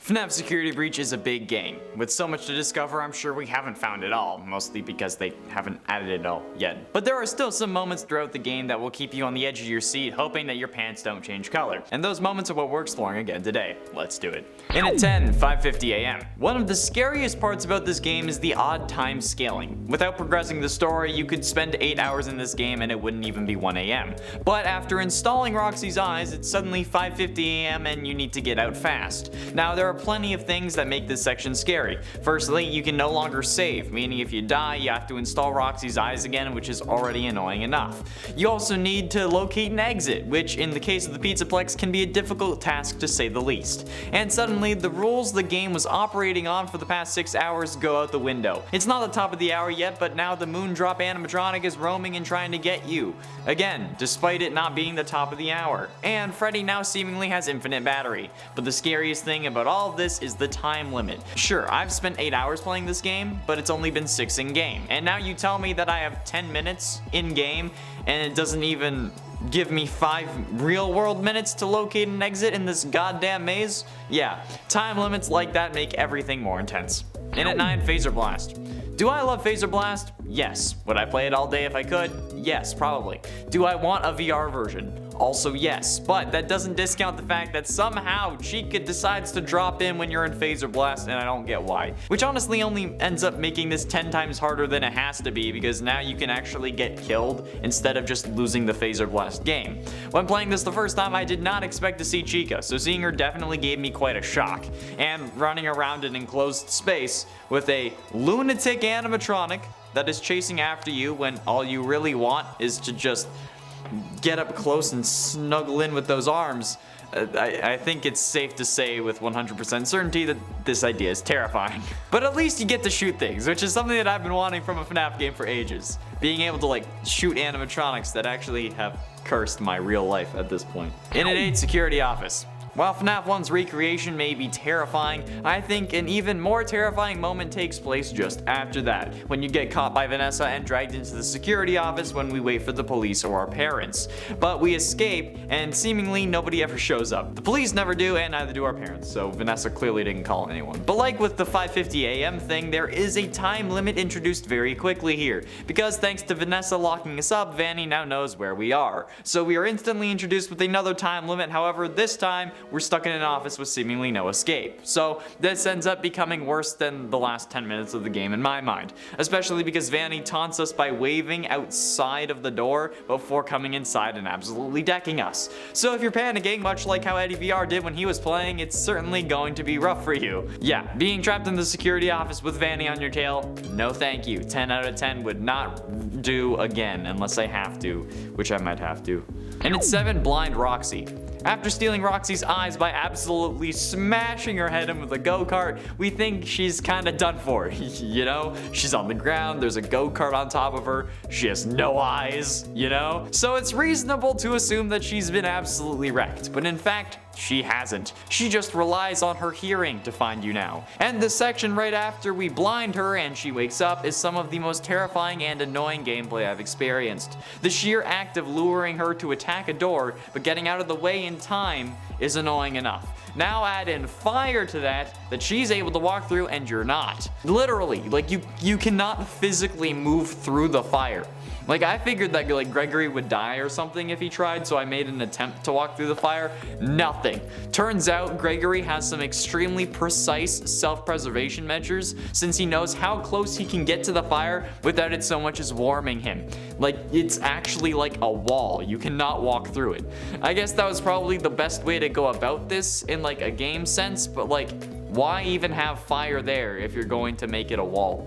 FNAF Security Breach is a big game. With so much to discover, I'm sure we haven't found it all, mostly because they haven't added it all yet. But there are still some moments throughout the game that will keep you on the edge of your seat, hoping that your pants don't change color. And those moments are what we're exploring again today. Let's do it. In at 10, 5:50 AM. One of the scariest parts about this game is the odd time scaling. Without progressing the story, you could spend 8 hours in this game and it wouldn't even be 1 AM. But after installing Roxy's eyes, it's suddenly 5:50 AM and you need to get out fast. Now there are plenty of things that make this section scary. Firstly, you can no longer save, meaning if you die, you have to install Roxy's eyes again, which is already annoying enough. You also need to locate an exit, which in the case of the Pizzaplex can be a difficult task to say the least. And suddenly, the rules the game was operating on for the past 6 hours go out the window. It's not the top of the hour yet, but now the Moondrop animatronic is roaming and trying to get you. Again, despite it not being the top of the hour. And Freddy now seemingly has infinite battery. But the scariest thing about all of this is the time limit. Sure, I've spent 8 hours playing this game, but it's only been 6 in game. And now you tell me that I have 10 minutes in game, and it doesn't even give me 5 real world minutes to locate an exit in this goddamn maze? Yeah, time limits like that make everything more intense. In at 9, Phaser Blast. Do I love Phaser Blast? Yes. Would I play it all day if I could? Yes, probably. Do I want a VR version? Also yes, but that doesn't discount the fact that somehow Chica decides to drop in when you're in Phaser Blast, and I don't get why. Which honestly only ends up making this 10 times harder than it has to be, because now you can actually get killed instead of just losing the Phaser Blast game. When playing this the first time, I did not expect to see Chica, so seeing her definitely gave me quite a shock. And running around an enclosed space with a lunatic animatronic that is chasing after you when all you really want is to just get up close and snuggle in with those arms. I think it's safe to say with 100% certainty that this idea is terrifying. But at least you get to shoot things, which is something that I've been wanting from a FNAF game for ages. Being able to shoot animatronics that actually have cursed my real life at this point. In at 8, Security Office. While FNAF 1's recreation may be terrifying, I think an even more terrifying moment takes place just after that, when you get caught by Vanessa and dragged into the security office when we wait for the police or our parents. But we escape, and seemingly nobody ever shows up. The police never do, and neither do our parents, so Vanessa clearly didn't call anyone. But like with the 5:50 AM thing, there is a time limit introduced very quickly here, because thanks to Vanessa locking us up, Vanny now knows where we are. So we are instantly introduced with another time limit, however this time, we're stuck in an office with seemingly no escape. So this ends up becoming worse than the last 10 minutes of the game in my mind. Especially because Vanny taunts us by waving outside of the door before coming inside and absolutely decking us. So if you're panicking, much like how Eddie VR did when he was playing, it's certainly going to be rough for you. Yeah, being trapped in the security office with Vanny on your tail, no thank you. 10 out of 10 would not do again unless I have to, which I might have to. And it's 7, Blind Roxy. After stealing Roxy's eyes by absolutely smashing her head in with a go-kart, we think she's kinda done for. You know? She's on the ground, there's a go-kart on top of her, she has no eyes, you know? So it's reasonable to assume that she's been absolutely wrecked, but in fact, she hasn't. She just relies on her hearing to find you now. And the section right after we blind her and she wakes up is some of the most terrifying and annoying gameplay I've experienced. The sheer act of luring her to attack a door, but getting out of the way in time is annoying enough. Now add in fire to that she's able to walk through and you're not. Literally, you cannot physically move through the fire. I figured that Gregory would die or something if he tried, so I made an attempt to walk through the fire. Nothing. Turns out Gregory has some extremely precise self-preservation measures, since he knows how close he can get to the fire without it so much as warming him. It's actually like a wall. You cannot walk through it. I guess that was probably the best way to go about this in a game sense, but why even have fire there if you're going to make it a wall?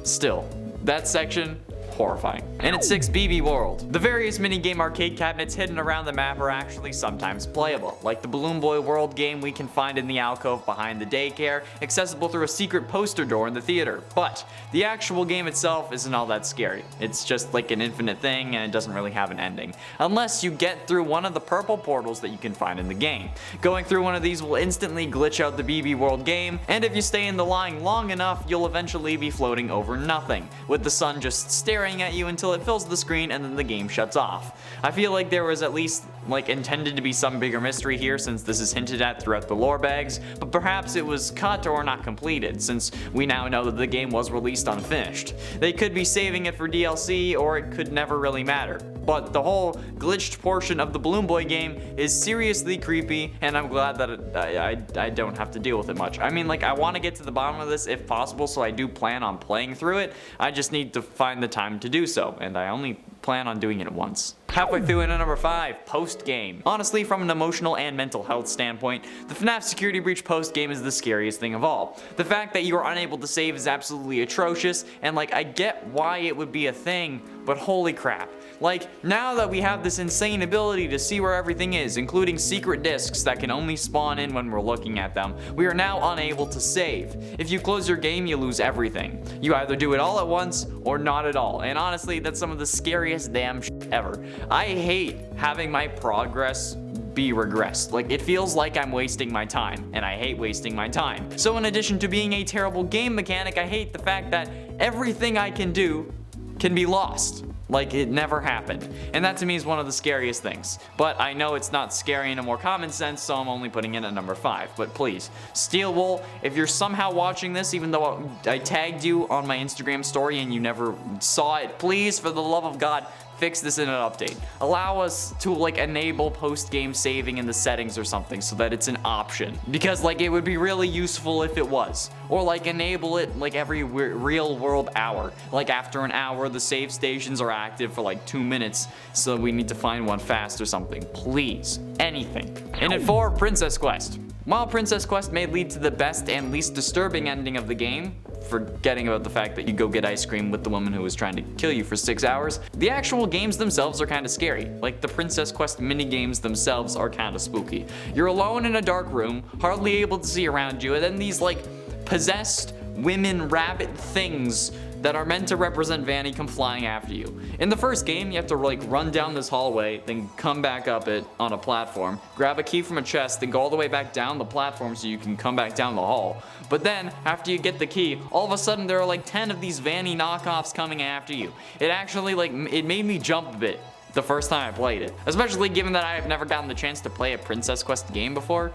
Still, that section, horrifying. And at 6, BB World. The various minigame arcade cabinets hidden around the map are actually sometimes playable, like the Balloon Boy World game we can find in the alcove behind the daycare, accessible through a secret poster door in the theater. But the actual game itself isn't all that scary. It's just an infinite thing and it doesn't really have an ending, unless you get through one of the purple portals that you can find in the game. Going through one of these will instantly glitch out the BB World game, and if you stay in the line long enough, you'll eventually be floating over nothing, with the sun just staring at you until it fills the screen and then the game shuts off. I feel like there was at least like intended to be some bigger mystery here, since this is hinted at throughout the lore bags, but perhaps it was cut or not completed, since we now know that the game was released unfinished. They could be saving it for DLC, or it could never really matter. But the whole glitched portion of the Balloon Boy game is seriously creepy, and I'm glad that I don't have to deal with it much. I mean, like, I want to get to the bottom of this if possible, so I do plan on playing through it. I just need to find the time to do so, and I only plan on doing it once. Halfway through into number 5, post-game. Honestly, from an emotional and mental health standpoint, the FNAF Security Breach post-game is the scariest thing of all. The fact that you are unable to save is absolutely atrocious, and like, I get why it would be a thing, but holy crap. Like, now that we have this insane ability to see where everything is, including secret discs that can only spawn in when we're looking at them, we are now unable to save. If you close your game, you lose everything. You either do it all at once or not at all, and honestly, that's some of the scariest damn shit ever. I hate having my progress be regressed. Like, it feels like I'm wasting my time, and I hate wasting my time. So in addition to being a terrible game mechanic, I hate the fact that everything I can do can be lost. Like, it never happened. And that to me is one of the scariest things. But I know it's not scary in a more common sense, so I'm only putting it at number 5. But please, Steel Wool, if you're somehow watching this, even though I tagged you on my Instagram story and you never saw it, please, for the love of God, fix this in an update. Allow us to like enable post-game saving in the settings or something so that it's an option. Because like, it would be really useful if it was. Or like enable it like every real world hour. Like after an hour, the save stations are active for like 2 minutes, so we need to find one fast or something. Please, anything. And at 4, Princess Quest. While Princess Quest may lead to the best and least disturbing ending of the game, forgetting about the fact that you go get ice cream with the woman who was trying to kill you for 6 hours, the actual games themselves are kind of scary. Like, the Princess Quest minigames themselves are kind of spooky. You're alone in a dark room, hardly able to see around you, and then these like possessed women rabbit things that are meant to represent Vanny come flying after you. In the first game, you have to like run down this hallway, then come back up it on a platform, grab a key from a chest, then go all the way back down the platform so you can come back down the hall. But then, after you get the key, all of a sudden there are like 10 of these Vanny knockoffs coming after you. It actually like, it made me jump a bit the first time I played it. Especially given that I have never gotten the chance to play a Princess Quest game before.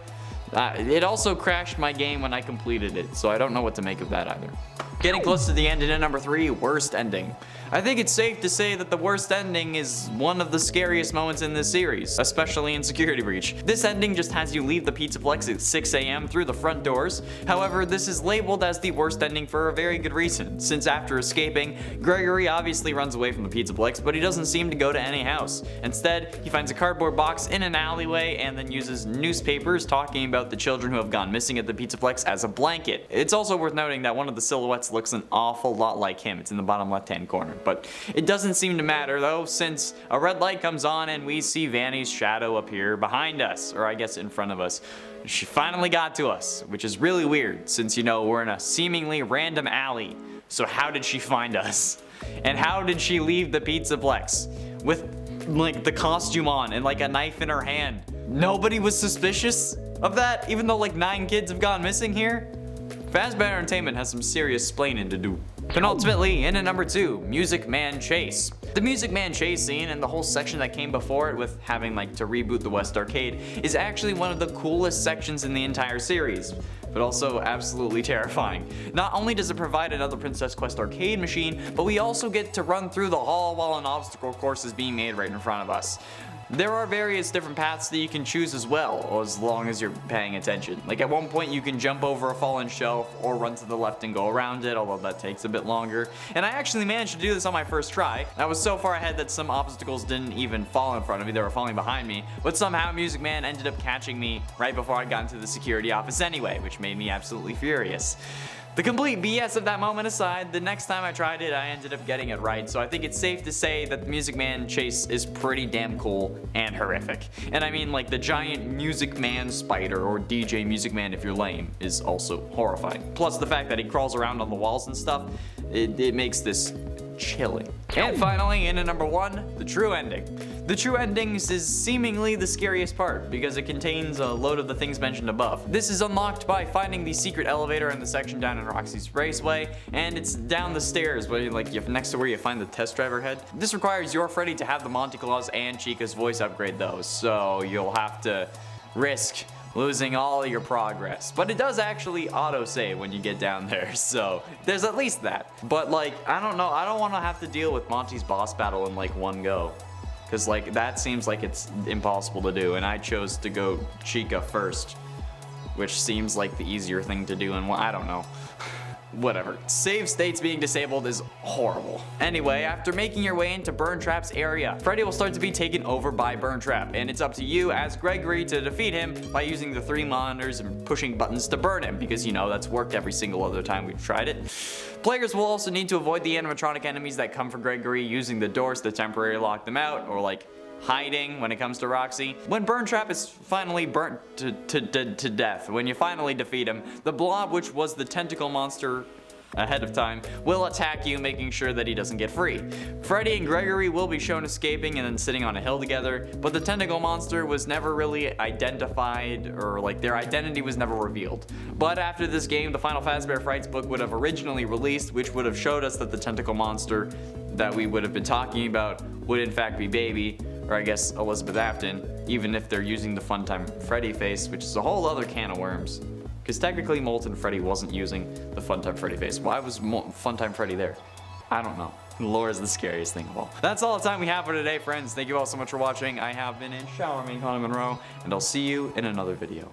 It also crashed my game when I completed it, so I don't know what to make of that either. Getting close to the end, and at number 3, worst ending. I think it's safe to say that the worst ending is one of the scariest moments in this series, especially in Security Breach. This ending just has you leave the Pizzaplex at 6 AM through the front doors. However, this is labeled as the worst ending for a very good reason, since after escaping, Gregory obviously runs away from the Pizzaplex, but he doesn't seem to go to any house. Instead, he finds a cardboard box in an alleyway and then uses newspapers talking about the children who have gone missing at the Pizzaplex as a blanket. It's also worth noting that one of the silhouettes looks an awful lot like him. It's in the bottom left-hand corner. But it doesn't seem to matter though, since a red light comes on and we see Vanny's shadow appear behind us, or I guess in front of us. She finally got to us, which is really weird since, you know, we're in a seemingly random alley. So how did she find us? And how did she leave the Pizzaplex? With like the costume on and like a knife in her hand. Nobody was suspicious of that, even though like 9 kids have gone missing here? Fazbear Entertainment has some serious splaining to do. Penultimately, in at number 2, Music Man Chase. The Music Man Chase scene and the whole section that came before it with having like to reboot the West Arcade is actually one of the coolest sections in the entire series, but also absolutely terrifying. Not only does it provide another Princess Quest arcade machine, but we also get to run through the hall while an obstacle course is being made right in front of us. There are various different paths that you can choose as well, as long as you're paying attention. Like at one point you can jump over a fallen shelf or run to the left and go around it, although that takes a bit longer. And I actually managed to do this on my first try. I was so far ahead that some obstacles didn't even fall in front of me, they were falling behind me. But somehow Music Man ended up catching me right before I got into the security office anyway, which made me absolutely furious. The complete BS of that moment aside, the next time I tried it, I ended up getting it right, so I think it's safe to say that the Music Man Chase is pretty damn cool and horrific. And I mean, like, the giant Music Man spider, or DJ Music Man if you're lame, is also horrifying. Plus the fact that he crawls around on the walls and stuff, it makes this chilling. And finally, in at number 1, the true ending. The true endings is seemingly the scariest part because it contains a load of the things mentioned above. This is unlocked by finding the secret elevator in the section down in Roxy's Raceway, and it's down the stairs where next to where you find the test driver head. This requires your Freddy to have the Monty Claus and Chica's voice upgrade though, so you'll have to risk losing all your progress. But it does actually auto-save when you get down there, so there's at least that. But I don't know, I don't want to have to deal with Monty's boss battle in one go. Because that seems like it's impossible to do, and I chose to go Chica first, which seems like the easier thing to do, and I don't know. Whatever. Save states being disabled is horrible. Anyway, after making your way into Burntrap's area, Freddy will start to be taken over by Burntrap, and it's up to you as Gregory to defeat him by using the 3 monitors and pushing buttons to burn him, because that's worked every single other time we've tried it. Players will also need to avoid the animatronic enemies that come for Gregory using the doors to temporarily lock them out, or hiding when it comes to Roxy. When Burntrap is finally burnt to death, when you finally defeat him, the blob, which was the tentacle monster ahead of time, will attack you, making sure that he doesn't get free. Freddy and Gregory will be shown escaping and then sitting on a hill together, but the tentacle monster was never really identified, or their identity was never revealed. But after this game, the Final Fazbear Frights book would have originally released, which would have showed us that the tentacle monster that we would have been talking about would in fact be Baby, or I guess Elizabeth Afton, even if they're using the Funtime Freddy face, which is a whole other can of worms. Because technically Molten Freddy wasn't using the Funtime Freddy face. Why was Funtime Freddy there? I don't know. Lore is the scariest thing of all. That's all the time we have for today, friends. Thank you all so much for watching. I have been in Showerman Connor Monroe, and I'll see you in another video.